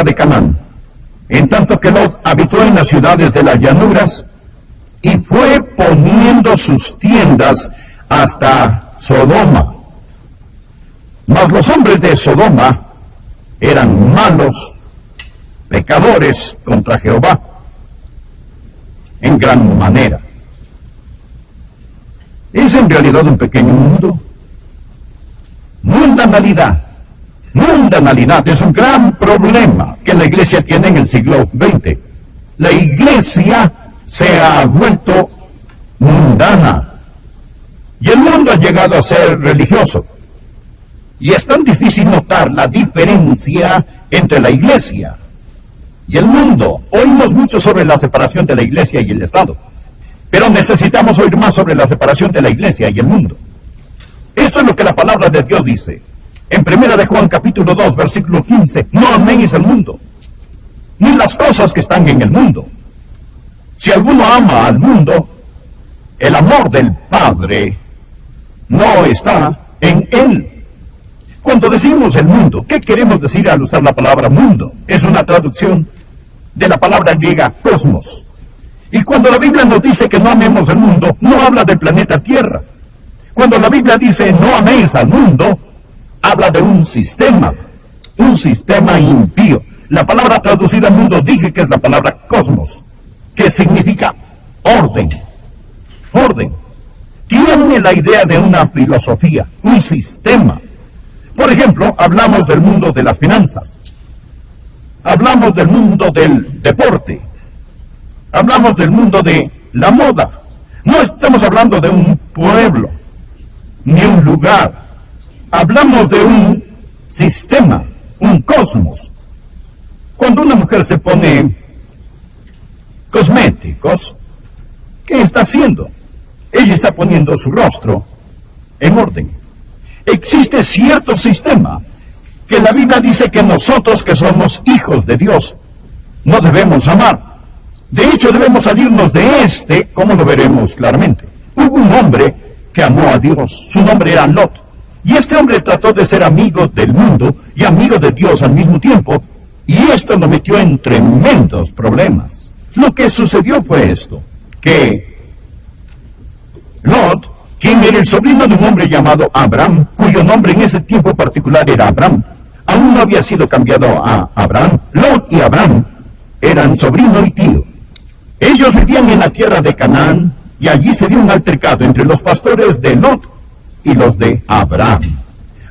de Canaán, en tanto que Lot habitó en las ciudades de las llanuras y fue poniendo sus tiendas hasta Sodoma. Mas los hombres de Sodoma eran malos, pecadores contra Jehová, en gran manera. Es en realidad un pequeño mundo. Mundanalidad es un gran problema que la iglesia tiene en el siglo XX. La iglesia se ha vuelto mundana y el mundo ha llegado a ser religioso. Y es tan difícil notar la diferencia entre la iglesia y el mundo. Oímos mucho sobre la separación de la iglesia y el Estado, pero necesitamos oír más sobre la separación de la iglesia y el mundo. Esto es lo que la palabra de Dios dice. En 1 de Juan capítulo 2, versículo 15, no améis al mundo, ni las cosas que están en el mundo. Si alguno ama al mundo, el amor del Padre no está en él. Cuando decimos el mundo, ¿qué queremos decir al usar la palabra mundo? Es una traducción de la palabra griega cosmos. Y cuando la Biblia nos dice que no amemos el mundo, no habla del planeta Tierra. Cuando la Biblia dice no améis al mundo, habla de un sistema impío. La palabra traducida mundo dije que es la palabra cosmos, que significa orden. Orden. Tiene la idea de una filosofía, un sistema. Por ejemplo, hablamos del mundo de las finanzas, hablamos del mundo del deporte, hablamos del mundo de la moda. No estamos hablando de un pueblo, ni un lugar. Hablamos de un sistema, un cosmos. Cuando una mujer se pone cosméticos, ¿qué está haciendo? Ella está poniendo su rostro en orden. Existe cierto sistema que la Biblia dice que nosotros que somos hijos de Dios no debemos amar. De hecho, debemos salirnos de este, como lo veremos claramente. Hubo un hombre que amó a Dios. Su nombre era Lot. Y este hombre trató de ser amigo del mundo y amigo de Dios al mismo tiempo. Y esto lo metió en tremendos problemas. Lo que sucedió fue esto, que Lot, quien era el sobrino de un hombre llamado Abraham, cuyo nombre en ese tiempo particular era Abraham, aún no había sido cambiado a Abraham. Lot y Abraham eran sobrino y tío. Ellos vivían en la tierra de Canaán, y allí se dio un altercado entre los pastores de Lot y los de Abraham.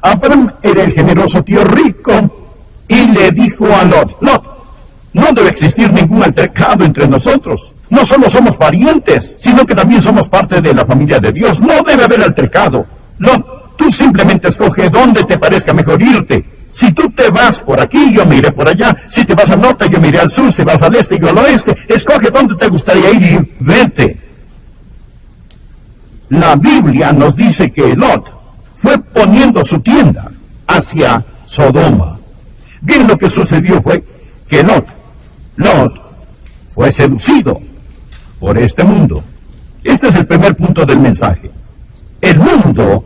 Abraham era el generoso tío rico, y le dijo a Lot, Lot, no debe existir ningún altercado entre nosotros. No solo somos parientes, sino que también somos parte de la familia de Dios. No debe haber altercado. Lot, tú simplemente escoge dónde te parezca mejor irte. Si tú te vas por aquí, yo me iré por allá. Si te vas al norte, yo me iré al sur. Si vas al este, yo al oeste. Escoge dónde te gustaría ir y vete. La Biblia nos dice que Lot fue poniendo su tienda hacia Sodoma. Bien, lo que sucedió fue que Lot fue seducido por este mundo. Este es el primer punto del mensaje. El mundo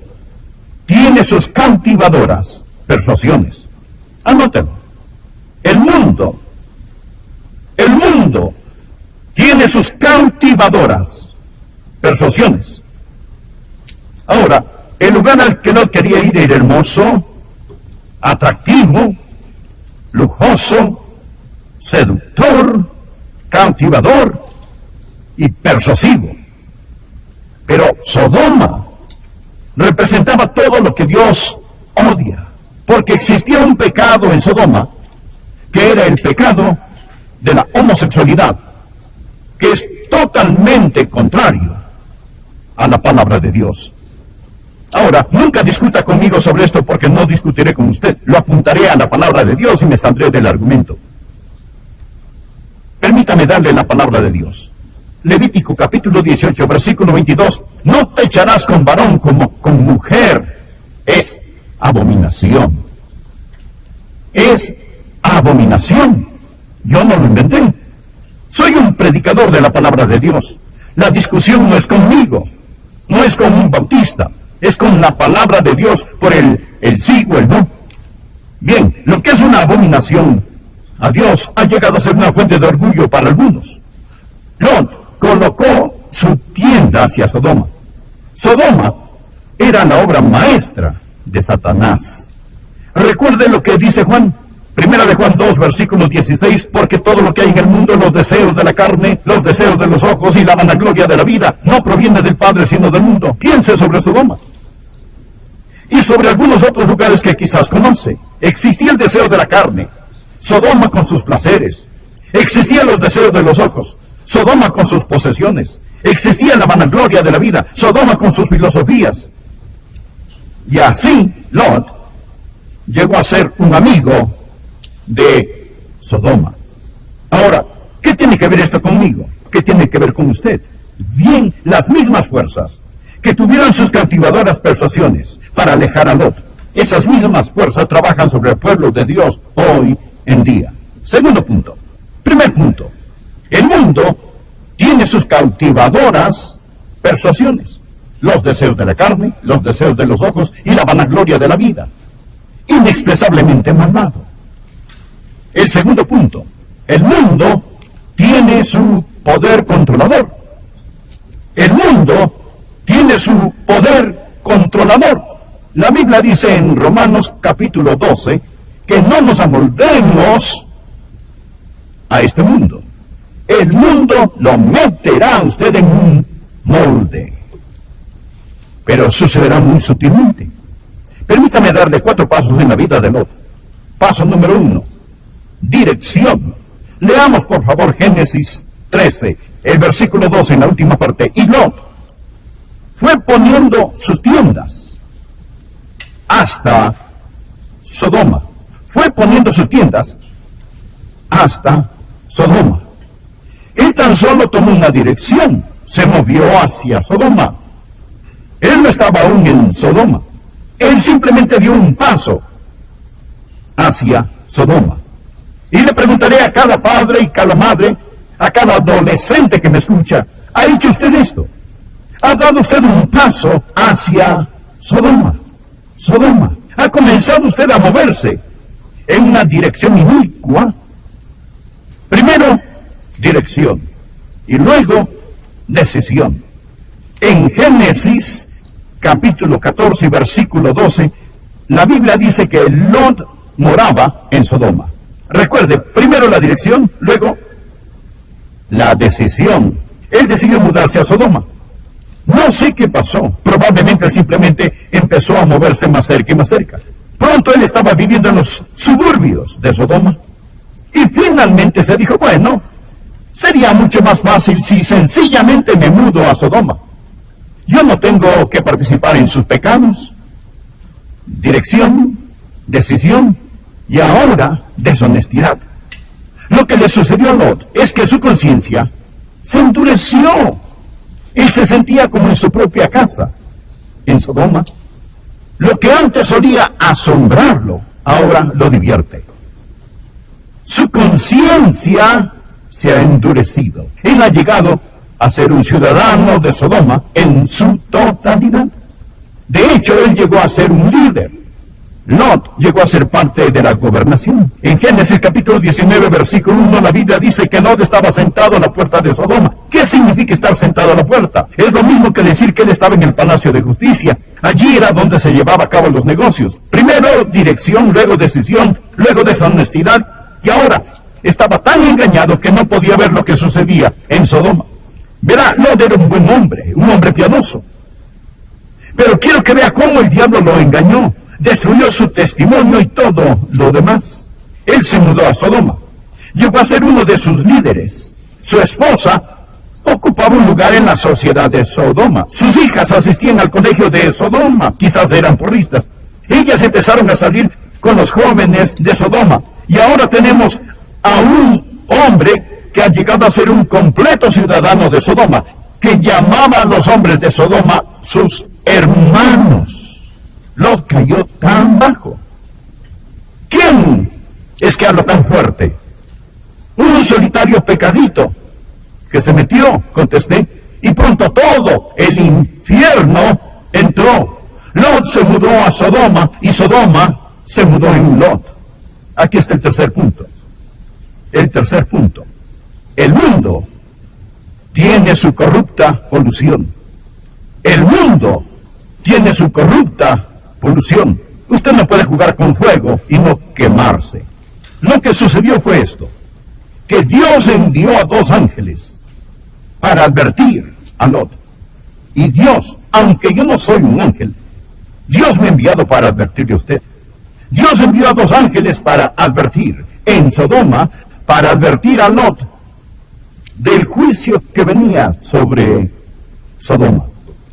tiene sus cautivadoras persuasiones. Anótelo. El mundo tiene sus cautivadoras persuasiones. Ahora, el lugar al que Lot quería ir era hermoso, atractivo, lujoso, seductor, cautivador y persuasivo. Pero Sodoma representaba todo lo que Dios odia, porque existía un pecado en Sodoma, que era el pecado de la homosexualidad, que es totalmente contrario a la palabra de Dios. Ahora, nunca discuta conmigo sobre esto, porque no discutiré con usted. Lo apuntaré a la palabra de Dios y me saldré del argumento. Permítame darle la palabra de Dios. Levítico capítulo 18, versículo 22. No te echarás con varón como con mujer. Es abominación. Es abominación. Yo no lo inventé. Soy un predicador de la palabra de Dios. La discusión no es conmigo, no es con un bautista, es con la palabra de Dios por el sí o el no. Bien, lo que es una abominación a Dios ha llegado a ser una fuente de orgullo para algunos. Lot colocó su tienda hacia Sodoma. Sodoma era la obra maestra de Satanás. Recuerde lo que dice Juan. Primera de Juan 2, versículo 16, porque todo lo que hay en el mundo, los deseos de la carne, los deseos de los ojos y la vanagloria de la vida, no proviene del Padre, sino del mundo. Piense sobre Sodoma. Y sobre algunos otros lugares que quizás conoce. Existía el deseo de la carne, Sodoma con sus placeres. Existían los deseos de los ojos, Sodoma con sus posesiones. Existía la vanagloria de la vida, Sodoma con sus filosofías. Y así, Lot llegó a ser un amigo de Sodoma. Ahora, ¿qué tiene que ver esto conmigo? ¿Qué tiene que ver con usted? Bien, las mismas fuerzas que tuvieron sus cautivadoras persuasiones para alejar a Lot, esas mismas fuerzas trabajan sobre el pueblo de Dios hoy en día. Segundo punto. Primer punto. El mundo tiene sus cautivadoras persuasiones. Los deseos de la carne, los deseos de los ojos y la vanagloria de la vida. Inexpresablemente malvado. El segundo punto. El mundo tiene su poder controlador. El mundo tiene su poder controlador. La Biblia dice en Romanos capítulo 12 que no nos amoldemos a este mundo. El mundo lo meterá a usted en un molde. Pero sucederá muy sutilmente. Permítame darle 4 pasos en la vida de Lot. Paso número 1. Dirección. Leamos por favor Génesis 13, el versículo 12 en la última parte. Y Lot fue poniendo sus tiendas hasta Sodoma. Fue poniendo sus tiendas hasta Sodoma. Él tan solo tomó una dirección, se movió hacia Sodoma. Él no estaba aún en Sodoma. Él simplemente dio un paso hacia Sodoma. Y le preguntaré a cada padre y cada madre, a cada adolescente que me escucha, ¿ha hecho usted esto? ¿Ha dado usted un paso hacia Sodoma? Sodoma. ¿Ha comenzado usted a moverse en una dirección inicua? Primero, dirección. Y luego, decisión. En Génesis, capítulo 14, versículo 12, la Biblia dice que Lot moraba en Sodoma. Recuerde, primero la dirección, luego la decisión. Él decidió mudarse a Sodoma. No sé qué pasó. Probablemente simplemente empezó a moverse más cerca y más cerca. Pronto él estaba viviendo en los suburbios de Sodoma. Y finalmente se dijo, bueno, sería mucho más fácil si sencillamente me mudo a Sodoma. Yo no tengo que participar en sus pecados. Dirección, decisión y ahora deshonestidad. Lo que le sucedió a Lot es que su conciencia se endureció. Él se sentía como en su propia casa, en Sodoma. Lo que antes solía asombrarlo, ahora lo divierte. Su conciencia se ha endurecido. Él ha llegado a ser un ciudadano de Sodoma en su totalidad. De hecho, él llegó a ser un líder. Lot llegó a ser parte de la gobernación. En Génesis capítulo 19, versículo 1, la Biblia dice que Lot estaba sentado a la puerta de Sodoma. ¿Qué significa estar sentado a la puerta? Es lo mismo que decir que él estaba en el Palacio de Justicia. Allí era donde se llevaba a cabo los negocios. Primero dirección, luego decisión, luego deshonestidad. Y ahora estaba tan engañado que no podía ver lo que sucedía en Sodoma. Verá, Lot era un buen hombre, un hombre piadoso. Pero quiero que vea cómo el diablo lo engañó. Destruyó su testimonio y todo lo demás. Él se mudó a Sodoma. Llegó a ser uno de sus líderes. Su esposa ocupaba un lugar en la sociedad de Sodoma. Sus hijas asistían al colegio de Sodoma. Quizás eran porristas. Ellas empezaron a salir con los jóvenes de Sodoma. Y ahora tenemos a un hombre que ha llegado a ser un completo ciudadano de Sodoma, que llamaba a los hombres de Sodoma sus hermanos. Lot cayó tan bajo. ¿Quién es que habla tan fuerte? Un solitario pecadito que se metió, contesté, y pronto todo el infierno entró. Lot se mudó a Sodoma y Sodoma se mudó en Lot. Aquí está el tercer punto. El tercer punto. El mundo tiene su corrupta polución. El mundo tiene su corrupta polución. Usted no puede jugar con fuego y no quemarse. Lo que sucedió fue esto, que Dios envió a 2 ángeles para advertir a Lot. Y Dios, aunque yo no soy un ángel, Dios me ha enviado para advertirle a usted. Dios envió a 2 ángeles para advertir en Sodoma, para advertir a Lot del juicio que venía sobre Sodoma.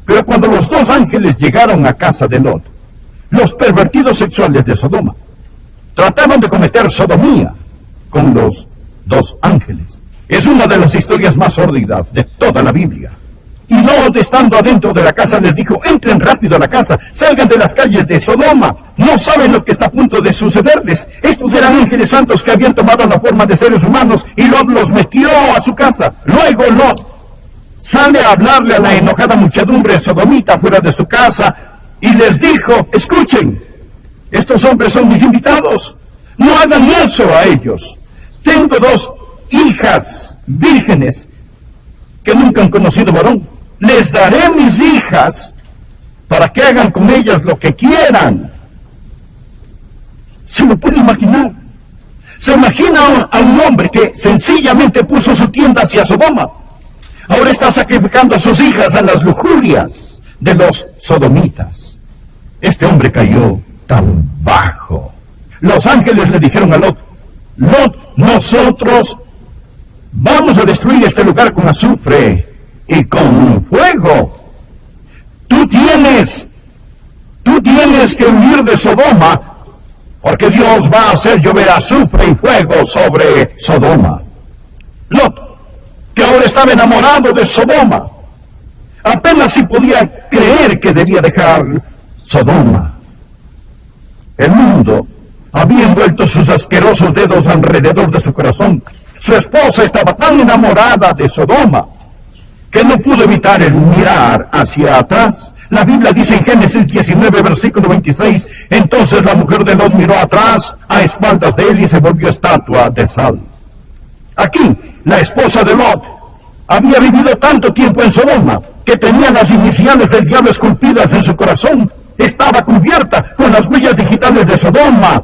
Pero cuando los 2 ángeles llegaron a casa de Lot, los pervertidos sexuales de Sodoma trataban de cometer sodomía con los 2 ángeles. Es una de las historias más sórdidas de toda la Biblia. Y Lot, estando adentro de la casa, les dijo: entren rápido a la casa, salgan de las calles de Sodoma, no saben lo que está a punto de sucederles. Estos eran ángeles santos que habían tomado la forma de seres humanos, y Lot los metió a su casa. Luego Lot sale a hablarle a la enojada muchedumbre sodomita fuera de su casa, y les dijo: escuchen, estos hombres son mis invitados, no hagan eso a ellos. Tengo 2 hijas vírgenes que nunca han conocido varón. Les daré mis hijas para que hagan con ellas lo que quieran. ¿Se lo puede imaginar? ¿Se imagina a un hombre que sencillamente puso su tienda hacia Sodoma? Ahora está sacrificando a sus hijas a las lujurias de los sodomitas. Este hombre cayó tan bajo. Los ángeles le dijeron a Lot: Lot, nosotros vamos a destruir este lugar con azufre y con fuego. Tú tienes que huir de Sodoma, porque Dios va a hacer llover azufre y fuego sobre Sodoma. Lot, que ahora estaba enamorado de Sodoma, apenas si podía creer que debía dejar Sodoma. El mundo había envuelto sus asquerosos dedos alrededor de su corazón. Su esposa estaba tan enamorada de Sodoma que no pudo evitar el mirar hacia atrás. La Biblia dice en Génesis 19, versículo 26, entonces la mujer de Lot miró atrás, a espaldas de él, y se volvió estatua de sal. Aquí, la esposa de Lot había vivido tanto tiempo en Sodoma que tenía las iniciales del diablo esculpidas en su corazón. Estaba cubierta con las huellas digitales de Sodoma.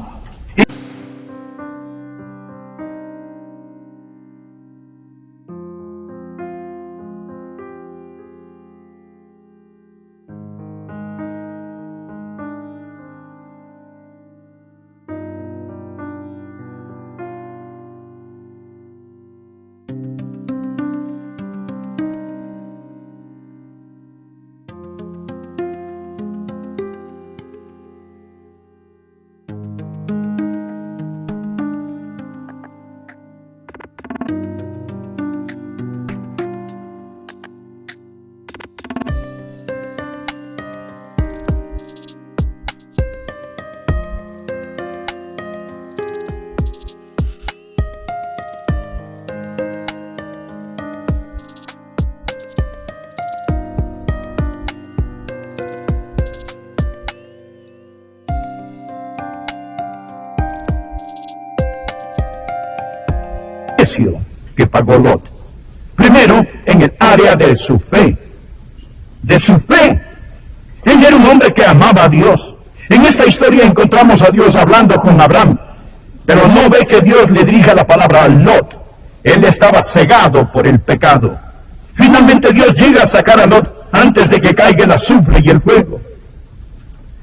Que pagó Lot. Primero, en el área de su fe. De su fe. Él era un hombre que amaba a Dios. En esta historia encontramos a Dios hablando con Abraham, pero no ve que Dios le dirija la palabra a Lot. Él estaba cegado por el pecado. Finalmente Dios llega a sacar a Lot antes de que caiga el azufre y el fuego.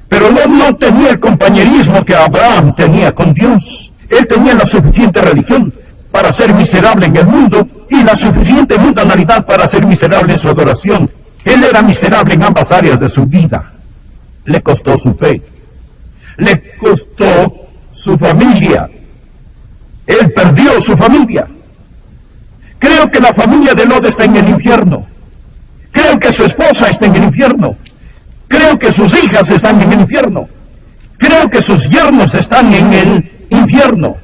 Pero Lot no tenía el compañerismo que Abraham tenía con Dios. Él tenía la suficiente religión para ser miserable en el mundo y la suficiente mundanalidad para ser miserable en su adoración. Él era miserable en ambas áreas de su vida. Le costó su fe, le costó su familia. Él perdió su familia. Creo que la familia de Lot está en el infierno. Creo que su esposa está en el infierno. Creo que sus hijas están en el infierno. Creo que sus yernos están en el infierno.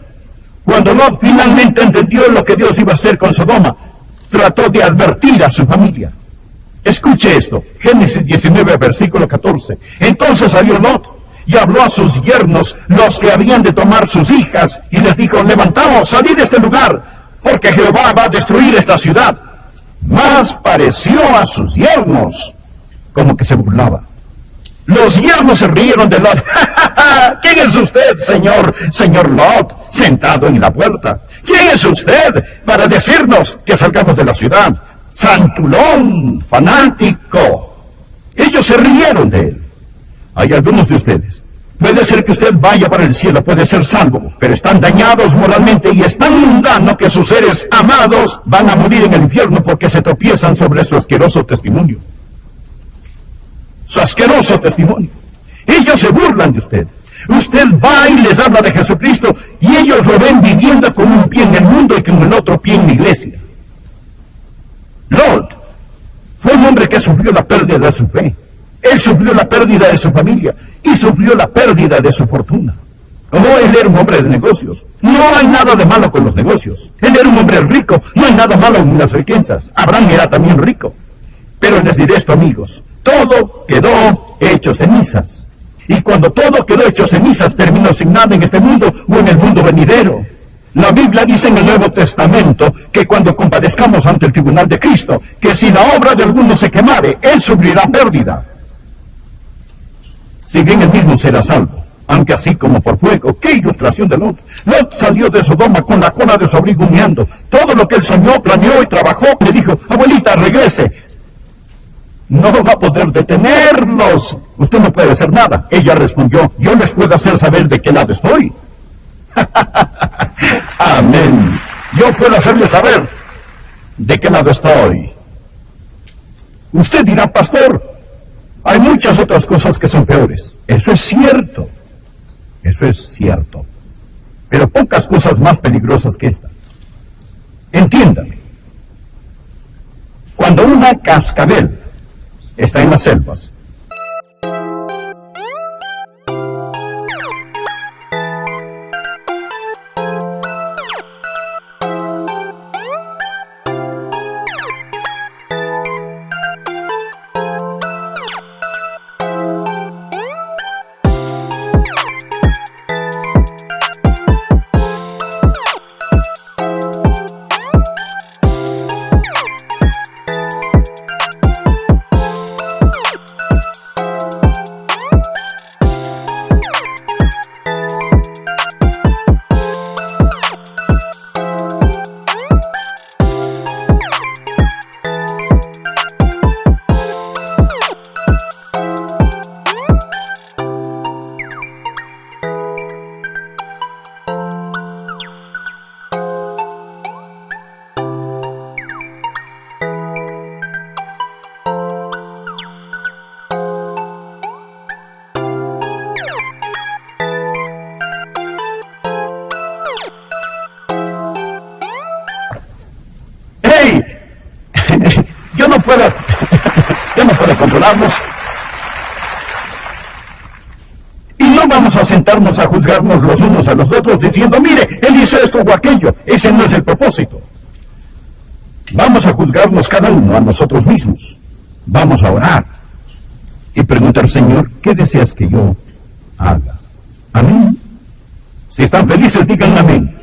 Cuando Lot finalmente entendió lo que Dios iba a hacer con Sodoma, trató de advertir a su familia. Escuche esto, Génesis 19, versículo 14. Entonces salió Lot y habló a sus yernos, los que habían de tomar sus hijas, y les dijo, levantaos, salid de este lugar, porque Jehová va a destruir esta ciudad. Mas pareció a sus yernos como que se burlaba. Los yernos se rieron de Lot. ¿Quién es usted, señor Lot, sentado en la puerta? ¿Quién es usted para decirnos que salgamos de la ciudad? Santulón, fanático. Ellos se rieron de él. Hay algunos de ustedes. Puede ser que usted vaya para el cielo, puede ser salvo, pero están dañados moralmente y es tan mundano que sus seres amados van a morir en el infierno porque se tropiezan sobre su asqueroso testimonio. Su asqueroso testimonio. Ellos se burlan de usted. Usted va y les habla de Jesucristo y ellos lo ven viviendo con un pie en el mundo y con el otro pie en la iglesia. Lot fue un hombre que sufrió la pérdida de su fe. Él sufrió la pérdida de su familia y sufrió la pérdida de su fortuna. Oh, él era un hombre de negocios. No hay nada de malo con los negocios. Él era un hombre rico. No hay nada malo en las riquezas. Abraham era también rico. Pero les diré esto, amigos. Todo quedó hecho cenizas. Y cuando todo quedó hecho cenizas, terminó sin nada en este mundo o en el mundo venidero. La Biblia dice en el Nuevo Testamento que cuando comparezcamos ante el tribunal de Cristo, que si la obra de alguno se quemare, él sufrirá pérdida. Si bien él mismo será salvo, aunque así como por fuego. ¡Qué ilustración de Lot! Lot salió de Sodoma con la cola de su abrigo humeando. Todo lo que él soñó, planeó y trabajó, le dijo, abuelita, regrese. No va a poder detenerlos. Usted no puede hacer nada. Ella respondió, yo les puedo hacer saber de qué lado estoy. Amén. Yo puedo hacerles saber de qué lado estoy. Usted dirá, pastor, hay muchas otras cosas que son peores. Eso es cierto. Eso es cierto. Pero pocas cosas más peligrosas que esta. Entiéndame. Cuando una cascabel está en las selvas, yo no puedo controlarlos. Y no vamos a sentarnos a juzgarnos los unos a los otros diciendo, mire, él hizo esto o aquello. Ese no es el propósito. Vamos a juzgarnos cada uno a nosotros mismos. Vamos a orar y preguntar, Señor, ¿qué deseas que yo haga? Amén. Si están felices, digan amén.